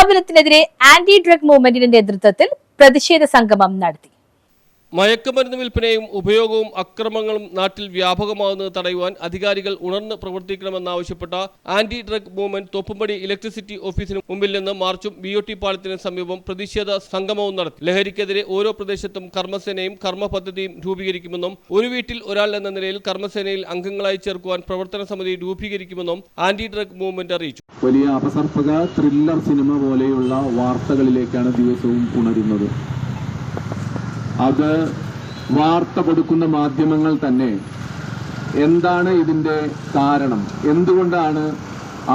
സ്ഥാപനത്തിനെതിരെ anti drug മൂവ്മെന്റിന്റെ നേതൃത്വത്തിൽ പ്രതിഷേധ സംഗമം നടത്തി. മയക്കുമരുന്ന് വിൽപ്പനയും ഉപയോഗവും അക്രമങ്ങളും നാട്ടിൽ വ്യാപകമാകുന്നത് തടയുവാൻ അധികാരികൾ ഉണർന്ന് പ്രവർത്തിക്കണമെന്നാവശ്യപ്പെട്ട anti drug movement Thoppumpady electricity ഓഫീസിന് മുമ്പിൽ നിന്ന് മാർച്ചും BOT പാലത്തിന് സമീപം പ്രതിഷേധ സംഗമവും നടത്തി. ലഹരിക്കെതിരെ ഓരോ പ്രദേശത്തും കർമ്മസേനയും കർമ്മ പദ്ധതിയും രൂപീകരിക്കുമെന്നും ഒരു വീട്ടിൽ ഒരാൾ എന്ന നിലയിൽ കർമ്മസേനയിൽ അംഗങ്ങളായി ചേർക്കുവാൻ പ്രവർത്തന സമിതി രൂപീകരിക്കുമെന്നും ആന്റി ഡ്രഗ് മൂവ്മെന്റ് അറിയിച്ചു. വലിയ അപസർപ്പക ത്രില്ലർ സിനിമ പോലെയുള്ള വാർത്തകളിലേക്കാണ് ദിവസവും ഉണരുന്നത്. അത് വാർത്ത കൊടുക്കുന്ന മാധ്യമങ്ങൾ തന്നെ എന്താണ് ഇതിൻ്റെ കാരണം, എന്തുകൊണ്ടാണ്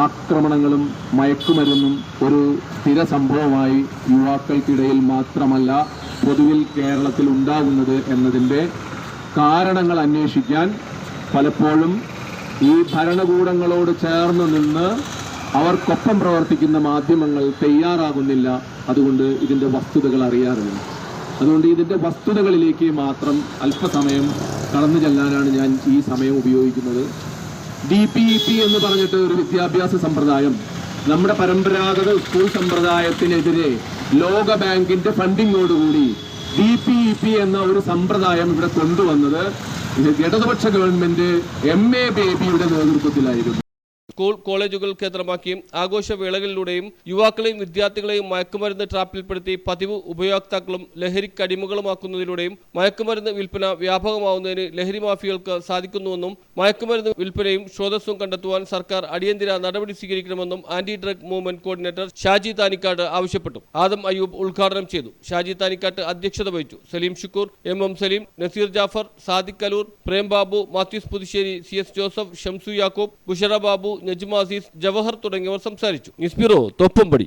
ആക്രമണങ്ങളും മയക്കുമരുന്നും ഒരു സ്ഥിര സംഭവമായി യുവാക്കൾക്കിടയിൽ മാത്രമല്ല പൊതുവിൽ കേരളത്തിൽ ഉണ്ടാകുന്നത് എന്നതിൻ്റെ കാരണങ്ങൾ അന്വേഷിക്കാൻ പലപ്പോഴും ഈ ഭരണകൂടങ്ങളോട് ചേർന്ന് നിന്ന് അവർക്കൊപ്പം പ്രവർത്തിക്കുന്ന മാധ്യമങ്ങൾ തയ്യാറാകുന്നില്ല. അതുകൊണ്ട് ഇതിൻ്റെ വസ്തുതകൾ അറിയാറില്ല. അതുകൊണ്ട് ഇതിൻ്റെ വസ്തുതകളിലേക്ക് മാത്രം അല്പസമയം കടന്നു ചെല്ലാനാണ് ഞാൻ ഈ സമയം ഉപയോഗിക്കുന്നത്. DPEP എന്ന് പറഞ്ഞിട്ട് ഒരു വിദ്യാഭ്യാസ സമ്പ്രദായം നമ്മുടെ പരമ്പരാഗത സ്കൂൾ സമ്പ്രദായത്തിനെതിരെ ലോക ബാങ്കിന്റെ ഫണ്ടിങ്ങോടുകൂടി DPEP എന്ന ഒരു സമ്പ്രദായം ഇവിടെ കൊണ്ടുവന്നത് ഇടതുപക്ഷ ഗവൺമെന്റ് MA ബേബിയുടെ നേതൃത്വത്തിലായിരുന്നു. സ്കൂൾ കോളേജുകൾ കേന്ദ്രമാക്കിയും ആഘോഷവേളകളിലൂടെയും യുവാക്കളെയും വിദ്യാർത്ഥികളെയും മയക്കുമരുന്ന് ട്രാപ്പിൽപ്പെടുത്തി പതിവ് ഉപയോക്താക്കളും ലഹരിക്കടിമകളുമാക്കുന്നതിലൂടെയും മയക്കുമരുന്ന് വിൽപ്പന വ്യാപകമാവുന്നതിന് ലഹരി മാഫിയകൾക്ക് സാധിക്കുന്നുവെന്നും മയക്കുമരുന്ന് വിൽപ്പനയും സ്രോതസ്സും കണ്ടെത്തുവാൻ സർക്കാർ അടിയന്തര നടപടി സ്വീകരിക്കണമെന്നും anti drug movement coordinator Shaji Thanikkad ആവശ്യപ്പെട്ടു. ആദം അയ്യൂബ് ഉദ്ഘാടനം ചെയ്തു. ഷാജി താനിക്കാട്ട് അധ്യക്ഷത വഹിച്ചു. സലീം ഷുക്കൂർ, MM സലീം, നസീർ ജാഫർ, സാദിഖ് അലൂർ, പ്രേം ബാബു, മാത്യൂസ് പുതുശ്ശേരി, CS ജോസഫ്, ഷംസു യാക്കൂബ്, ബുഷറ ബാബു, നജ്മ അസീസ്, ജവഹർ തുടങ്ങിയവർ സംസാരിച്ചു. News bureau Thoppumpady.